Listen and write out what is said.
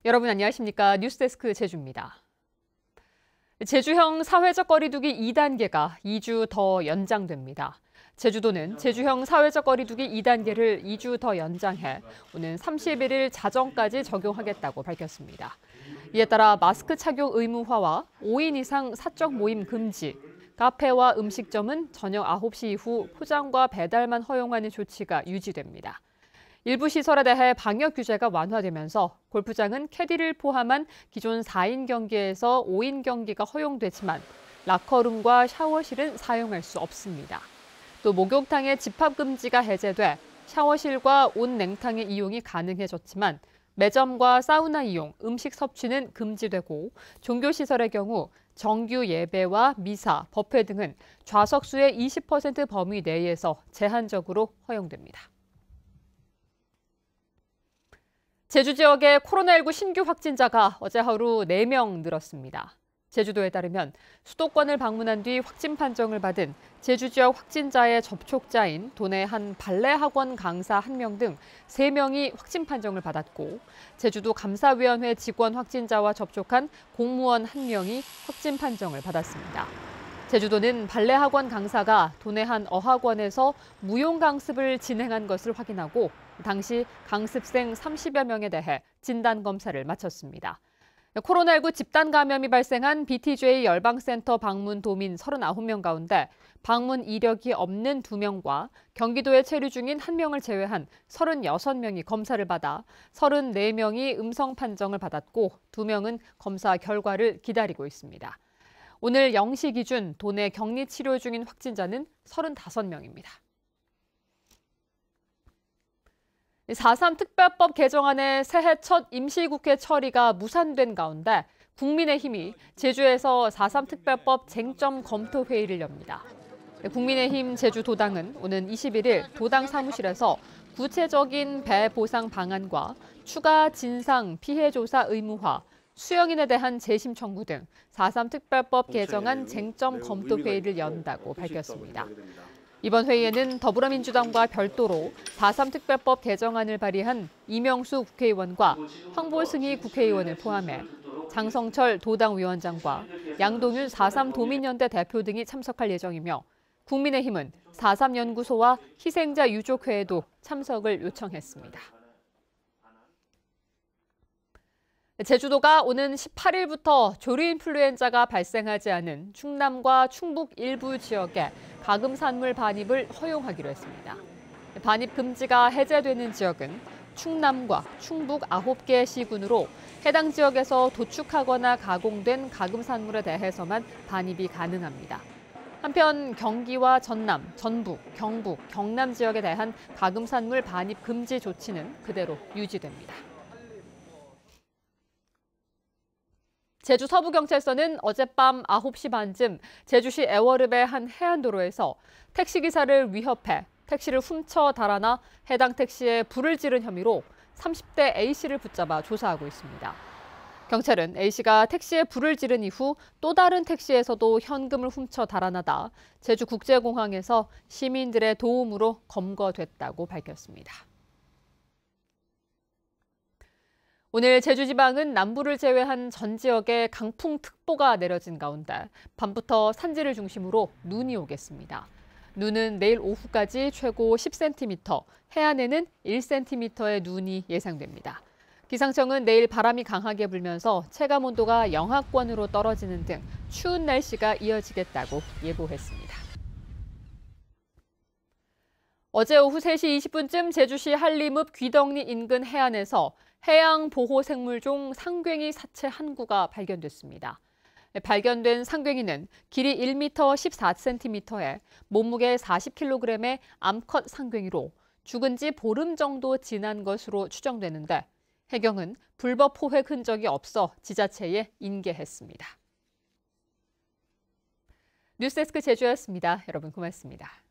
여러분 안녕하십니까? 뉴스데스크 제주입니다. 제주형 사회적 거리두기 2단계가 2주 더 연장됩니다. 제주도는 제주형 사회적 거리두기 2단계를 2주 더 연장해 오는 31일 자정까지 적용하겠다고 밝혔습니다. 이에 따라 마스크 착용 의무화와 5인 이상 사적 모임 금지, 카페와 음식점은 저녁 9시 이후 포장과 배달만 허용하는 조치가 유지됩니다. 일부 시설에 대해 방역 규제가 완화되면서 골프장은 캐디를 포함한 기존 4인 경기에서 5인 경기가 허용되지만 라커룸과 샤워실은 사용할 수 없습니다. 또 목욕탕의 집합 금지가 해제돼 샤워실과 온 냉탕의 이용이 가능해졌지만 매점과 사우나 이용, 음식 섭취는 금지되고 종교시설의 경우 정규 예배와 미사, 법회 등은 좌석수의 20% 범위 내에서 제한적으로 허용됩니다. 제주 지역의 코로나19 신규 확진자가 어제 하루 4명 늘었습니다. 제주도에 따르면 수도권을 방문한 뒤 확진 판정을 받은 제주 지역 확진자의 접촉자인 도내 한 발레 학원 강사 1명 등 3명이 확진 판정을 받았고 제주도 감사위원회 직원 확진자와 접촉한 공무원 1명이 확진 판정을 받았습니다. 제주도는 발레 학원 강사가 도내 한 어학원에서 무용 강습을 진행한 것을 확인하고 당시 강습생 30여 명에 대해 진단검사를 마쳤습니다. 코로나19 집단 감염이 발생한 BTJ 열방센터 방문 도민 39명 가운데 방문 이력이 없는 2명과 경기도에 체류 중인 1명을 제외한 36명이 검사를 받아 34명이 음성 판정을 받았고 2명은 검사 결과를 기다리고 있습니다. 오늘 0시 기준 도내 격리 치료 중인 확진자는 35명입니다. 4.3 특별법 개정안의 새해 첫 임시국회 처리가 무산된 가운데 국민의힘이 제주에서 4.3 특별법 쟁점 검토 회의를 엽니다. 국민의힘 제주도당은 오는 21일 도당 사무실에서 구체적인 배 보상 방안과 추가 진상 피해 조사 의무화, 수영인에 대한 재심 청구 등 4.3 특별법 개정안 쟁점 검토 회의를 연다고 밝혔습니다. 이번 회의에는 더불어민주당과 별도로 4.3 특별법 개정안을 발의한 이명수 국회의원과 황보승희 국회의원을 포함해 장성철 도당위원장과 양동윤 4.3 도민연대 대표 등이 참석할 예정이며 국민의힘은 4.3 연구소와 희생자 유족회에도 참석을 요청했습니다. 제주도가 오는 18일부터 조류인플루엔자가 발생하지 않은 충남과 충북 일부 지역에 가금산물 반입을 허용하기로 했습니다. 반입 금지가 해제되는 지역은 충남과 충북 9개 시군으로 해당 지역에서 도축하거나 가공된 가금산물에 대해서만 반입이 가능합니다. 한편 경기와 전남, 전북, 경북, 경남 지역에 대한 가금산물 반입 금지 조치는 그대로 유지됩니다. 제주 서부경찰서는 어젯밤 9시 반쯤 제주시 애월읍의 한 해안도로에서 택시기사를 위협해 택시를 훔쳐 달아나 해당 택시에 불을 지른 혐의로 30대 A씨를 붙잡아 조사하고 있습니다. 경찰은 A씨가 택시에 불을 지른 이후 또 다른 택시에서도 현금을 훔쳐 달아나다 제주국제공항에서 시민들의 도움으로 검거됐다고 밝혔습니다. 오늘 제주지방은 남부를 제외한 전 지역에 강풍특보가 내려진 가운데 밤부터 산지를 중심으로 눈이 오겠습니다. 눈은 내일 오후까지 최고 10cm, 해안에는 1cm의 눈이 예상됩니다. 기상청은 내일 바람이 강하게 불면서 체감온도가 영하권으로 떨어지는 등 추운 날씨가 이어지겠다고 예보했습니다. 어제 오후 3시 20분쯤 제주시 한림읍 귀덕리 인근 해안에서 해양보호생물종 상괭이 사체 한 구가 발견됐습니다. 발견된 상괭이는 길이 1m 14cm에 몸무게 40kg의 암컷 상괭이로 죽은 지 보름 정도 지난 것으로 추정되는데 해경은 불법 포획 흔적이 없어 지자체에 인계했습니다. 뉴스데스크 제주였습니다. 여러분 고맙습니다.